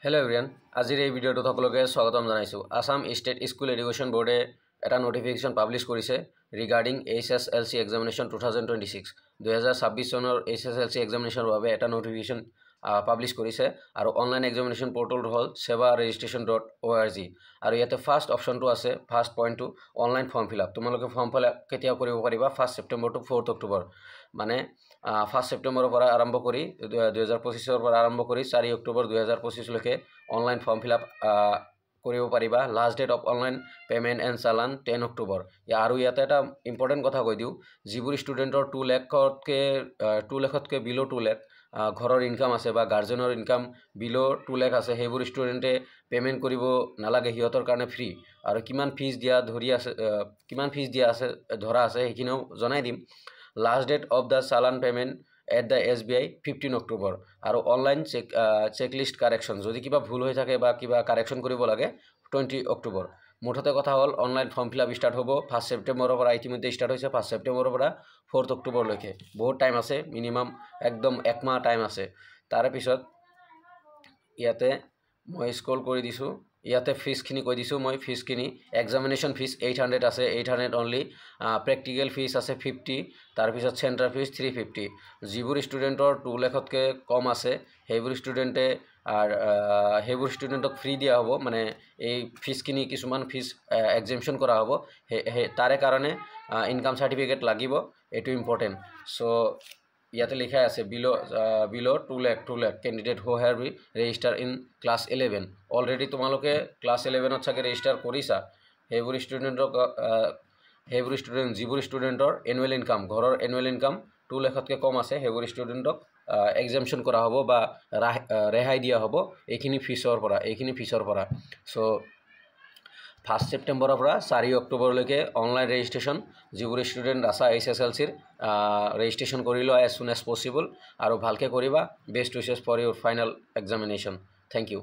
Hello everyone. আজিৰ এই ভিডিঅ'টো সকলোকে স্বাগতম জনাইছো। আসাম স্টেট স্কুল এডুকেশ্যন বোৰ্ডে এটা নোটিফিকেশ্যন পাব্লিছ কৰিছে ৰিগাৰ্ডিং HSLC এক্সামিনেশ্যন 2026 2026 চনৰ HSLC এক্সামিনেশ্যনৰ বাবে এটা নোটিফিকেশ্যন পাব্লিছ কৰিছে আৰু অনলাইন এক্সামিনেশ্যন পৰ্টেলটো হ'ল seva.registration.org আৰু ইয়াতে ফাৰ্ষ্ট অপশ্যনটো আছে ফাৰ্ষ্ট পইণ্টটো অনলাইন ফৰ্ম ফিল আপ তোমালোকে ফৰ্ম ফিল আপ কেতিয়া কৰিব পাৰিবা 1 ছেপ্টেম্বৰ টু 4 অক্টোবৰ মানে 1 ছেপ্টেম্বৰৰ পৰা আৰম্ভ কৰি 2025 ৰ পৰা আৰম্ভ কৰি 4 অক্টোবৰ 2025 লৈকে অনলাইন ফৰ্ম ফিল আপ কৰিব পাৰিবা last date of online payment and challan 10 October আৰু ইয়াতে এটা ইম্পৰ্টেণ্ট কথা কৈ দিওঁ যিবোৰ ষ্টুডেণ্টৰ 2 লাখতকৈ বিলো 2 লাখ ঘৰৰ ইনকাম আছে বা গাৰ্জেনৰ ইনকাম বিলো 2 লাখ আছে সেইবোৰ ষ্টুডেণ্টে পেমেন্ট কৰিব নালাগে হিয়তৰ কাৰণে ফ্ৰী আৰু কিমান ফিজ দিয়া ধৰা আছে সেইখিনিও জনাই দিম last date of the challan payment at the SBI 15 October আৰু অনলাইন চেকলিষ্ট কাৰেকশ্যন যদি কিবা ভুল হৈ থাকে বা কিবা কাৰেকশ্যন কৰিব লাগে 20 অক্টোবৰ মুঠতে কথা হ'ল online form fill up start হ'ব 1 ছেপ্টেম্বৰৰ পৰা ইতিমধ্যে ষ্টাৰ্ট হৈছে 1 ছেপ্টেম্বৰৰ পৰা 4 অক্টোবৰ লৈকে বহুত টাইম আছে মিনিমাম একদম এক মাহ টাইম আছে তাৰ পিছত ইয়াতে মই স্ক্ৰল কৰি দিছো ইয়াতে ফিজখিনি কৈ দিছো মই ফিজখিনি এক্সামিনেশ্যন ফিজ 800 আছে 800 অনলি প্ৰেক্টিকেল ফিজ আছে 50 তাৰ পিছত চেণ্টাৰ ফিজ 350 যিবোৰ ষ্টুডেণ্টৰ 2 লাখতকৈ কম আছে সেইবোৰ ষ্টুডেণ্টক ফ্ৰী দিয়া হ'ব মানে এই ফিজখিনি কিছুমান ফিজ এক্সামশ্যন কৰা হ'ব তাৰে কাৰণে ইনকাম সাৰ্টিফিকেট লাগিব এটো ইম্পৰ্টেন্ট সো ইয়াতে লিখা আছে বিলো 2 lakh candidate who have register in class 11 already তোমালোকে ক্লাছ 11 ত চাগে ৰেজিষ্টাৰ কৰিছা সেইবোৰ ষ্টুডেণ্ট যিবোৰ ষ্টুডেণ্টৰ এনুৱেল ইনকাম ঘৰৰ এনুৱেল ইনকাম 2 লাখতকৈ কম আছে সেইবোৰ ষ্টুডেণ্টক এক্সামশ্যন কৰা হ'ব বা ৰেহাই দিয়া হ'ব এইখিনি ফিছৰ পৰা সো 1 ছেপ্টেম্বৰৰ পৰা 4 অক্টোবৰলৈকে অনলাইন ৰেজিষ্ট্ৰেশ্যন যিবোৰ ষ্টুডেণ্ট আছে HSLC ৰেজিষ্ট্ৰেশ্যন কৰি লোৱা as soon as possible আৰু ভালকে কৰিবা best wishes for your final examination thank U